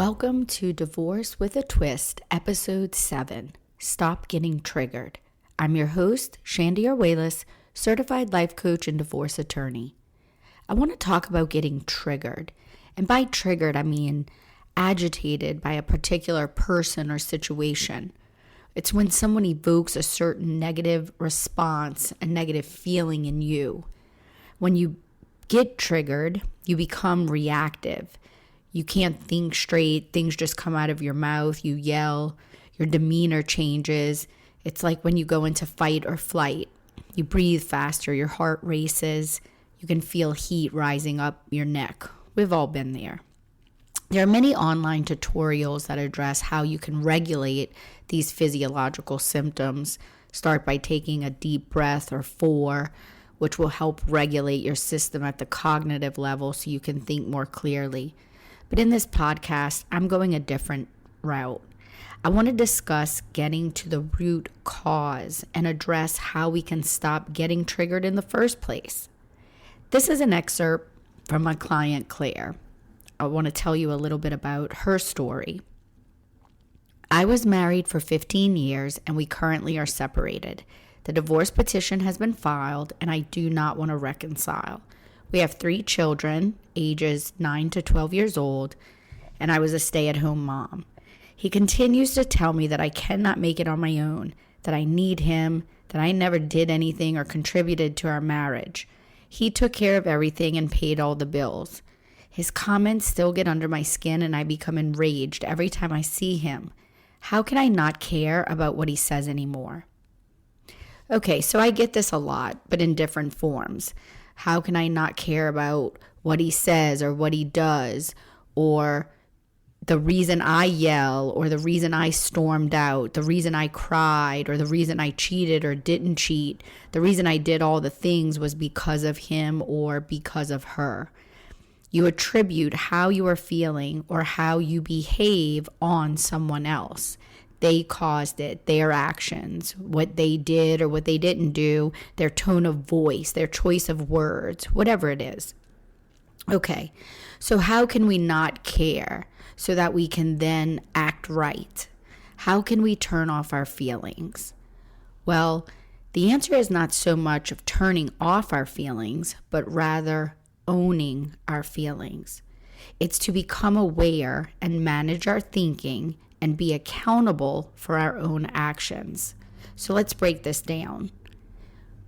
Welcome to Divorce with a Twist, Episode 7, Stop Getting Triggered. I'm your host, Shandy Arguelles, certified life coach and divorce attorney. I want to talk about getting triggered. And by triggered, I mean agitated by a particular person or situation. It's when someone evokes a certain negative response, a negative feeling in you. When you get triggered, you become reactive. You can't think straight. Things just come out of your mouth. You yell. Your demeanor changes. It's like when you go into fight or flight. You breathe faster. Your heart races. You can feel heat rising up your neck. We've all been there. There are many online tutorials that address how you can regulate these physiological symptoms. Start by taking a deep breath or 4, which will help regulate your system at the cognitive level so you can think more clearly. But in this podcast, I'm going a different route. I want to discuss getting to the root cause and address how we can stop getting triggered in the first place. This is an excerpt from my client, Claire. I want to tell you a little bit about her story. I was married for 15 years and we currently are separated. The divorce petition has been filed and I do not want to reconcile. We have 3 children, ages 9 to 12 years old, and I was a stay-at-home mom. He continues to tell me that I cannot make it on my own, that I need him, that I never did anything or contributed to our marriage. He took care of everything and paid all the bills. His comments still get under my skin and I become enraged every time I see him. How can I not care about what he says anymore? Okay, so I get this a lot, but in different forms. How can I not care about what he says or what he does, or the reason I yell, or the reason I stormed out, the reason I cried, or the reason I cheated or didn't cheat, the reason I did all the things was because of him or because of her. You attribute how you are feeling or how you behave on someone else. They caused it, their actions, what they did or what they didn't do, their tone of voice, their choice of words, whatever it is. Okay, so how can we not care so that we can then act right? How can we turn off our feelings? Well, the answer is not so much of turning off our feelings, but rather owning our feelings. It's to become aware and manage our thinking and be accountable for our own actions. So let's break this down.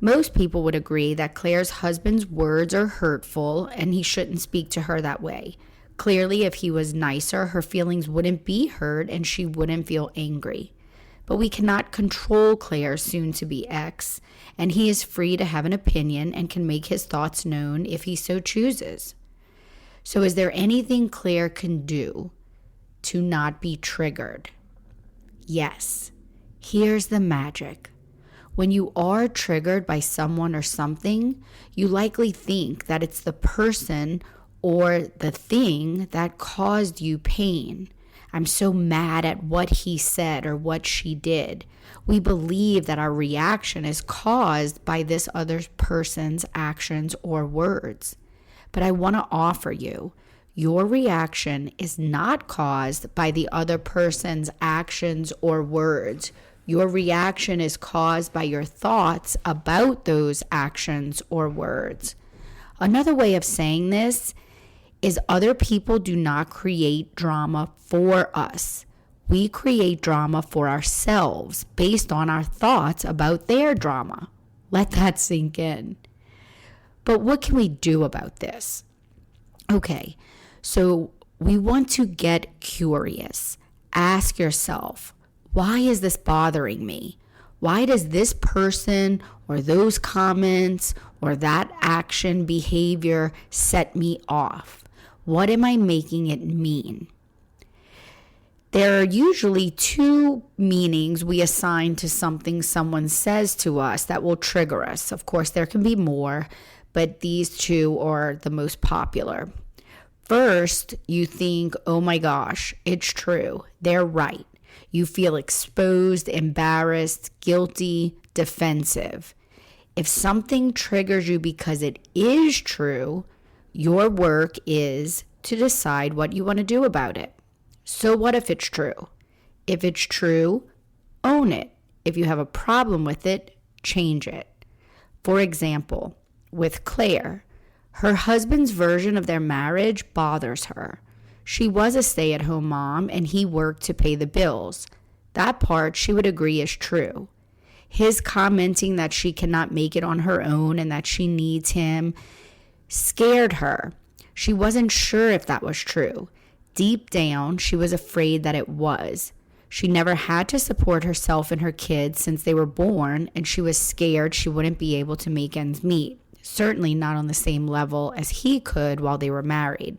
Most people would agree that Claire's husband's words are hurtful and he shouldn't speak to her that way. Clearly, if he was nicer, her feelings wouldn't be hurt and she wouldn't feel angry. But we cannot control Claire's soon-to-be ex, and he is free to have an opinion and can make his thoughts known if he so chooses. So is there anything Claire can do to not be triggered? Yes. Here's the magic. When you are triggered by someone or something, you likely think that it's the person or the thing that caused you pain. I'm so mad at what he said or what she did. We believe that our reaction is caused by this other person's actions or words. But I want to offer you, your reaction is not caused by the other person's actions or words. Your reaction is caused by your thoughts about those actions or words. Another way of saying this is other people do not create drama for us. We create drama for ourselves based on our thoughts about their drama. Let that sink in. But what can we do about this? Okay, so we want to get curious. Ask yourself, why is this bothering me? Why does this person or those comments or that action, behavior set me off? What am I making it mean? There are usually 2 meanings we assign to something someone says to us that will trigger us. Of course, there can be more, but these 2 are the most popular. First, you think, oh my gosh, it's true. They're right. You feel exposed, embarrassed, guilty, defensive. If something triggers you because it is true, your work is to decide what you want to do about it. So what if it's true? If it's true, own it. If you have a problem with it, change it. For example, with Claire, her husband's version of their marriage bothers her. She was a stay-at-home mom and he worked to pay the bills. That part she would agree is true. His commenting that she cannot make it on her own and that she needs him scared her. She wasn't sure if that was true. Deep down, she was afraid that it was. She never had to support herself and her kids since they were born, and she was scared she wouldn't be able to make ends meet, certainly not on the same level as he could while they were married.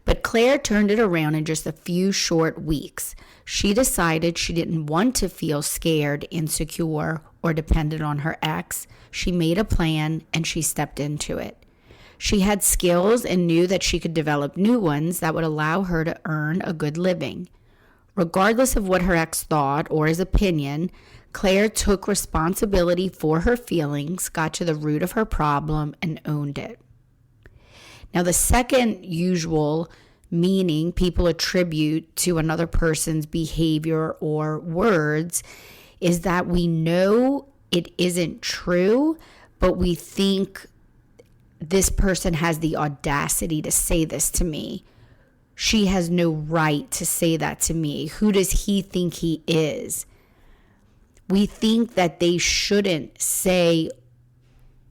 But Claire turned it around in just a few short weeks. She decided she didn't want to feel scared, insecure, or dependent on her ex. She made a plan and she stepped into it. She had skills and knew that she could develop new ones that would allow her to earn a good living. Regardless of what her ex thought or his opinion, Claire took responsibility for her feelings, got to the root of her problem, and owned it. Now, the second usual meaning people attribute to another person's behavior or words is that we know it isn't true, but we think this person has the audacity to say this to me. She has no right to say that to me. Who does he think he is? We think that they shouldn't say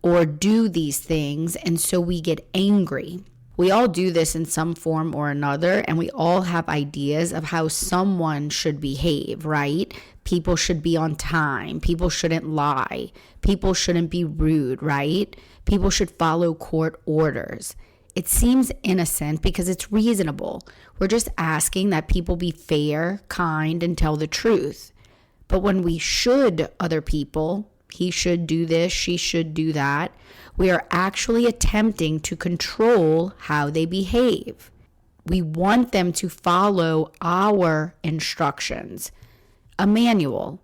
or do these things, and so we get angry. We all do this in some form or another, and we all have ideas of how someone should behave, right? People should be on time. People shouldn't lie. People shouldn't be rude, right? People should follow court orders. It seems innocent because it's reasonable. We're just asking that people be fair, kind, and tell the truth. But when we should other people, he should do this, she should do that, we are actually attempting to control how they behave. We want them to follow our instructions, a manual.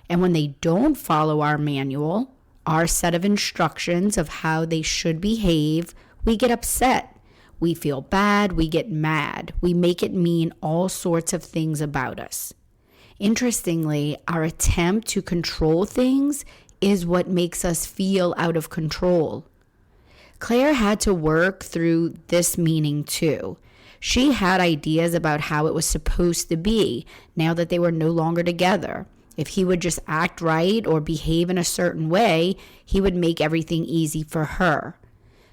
And when they don't follow our manual, our set of instructions of how they should behave, we get upset. We feel bad. We get mad. We make it mean all sorts of things about us. Interestingly, our attempt to control things is what makes us feel out of control. Claire had to work through this meaning too. She had ideas about how it was supposed to be now that they were no longer together. If he would just act right or behave in a certain way, he would make everything easy for her.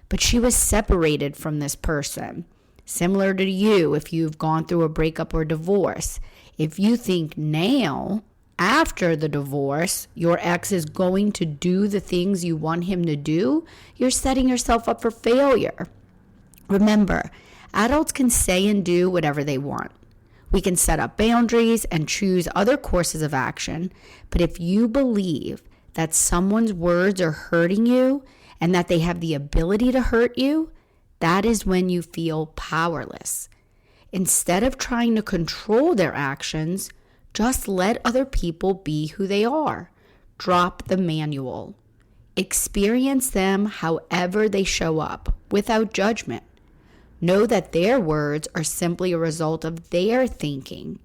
But she was separated from this person. Similar to you if you've gone through a breakup or divorce. If you think now, after the divorce, your ex is going to do the things you want him to do, you're setting yourself up for failure. Remember, adults can say and do whatever they want. We can set up boundaries and choose other courses of action, but if you believe that someone's words are hurting you and that they have the ability to hurt you, that is when you feel powerless. Instead of trying to control their actions, just let other people be who they are. Drop the manual. Experience them however they show up, without judgment. Know that their words are simply a result of their thinking.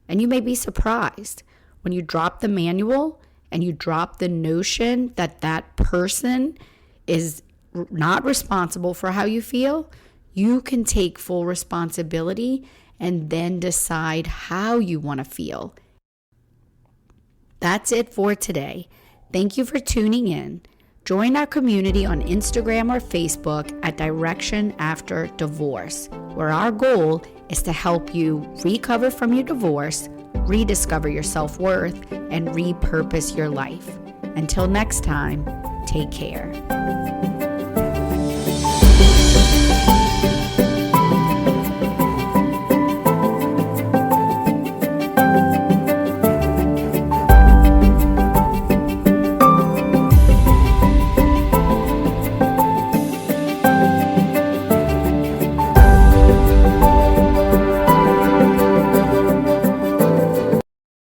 And you may be surprised when you drop the manual and you drop the notion that that person is not responsible for how you feel. You can take full responsibility and then decide how you want to feel. That's it for today. Thank you for tuning in. Join our community on Instagram or Facebook at Direction After Divorce, where our goal is to help you recover from your divorce, rediscover your self-worth, and repurpose your life. Until next time, take care.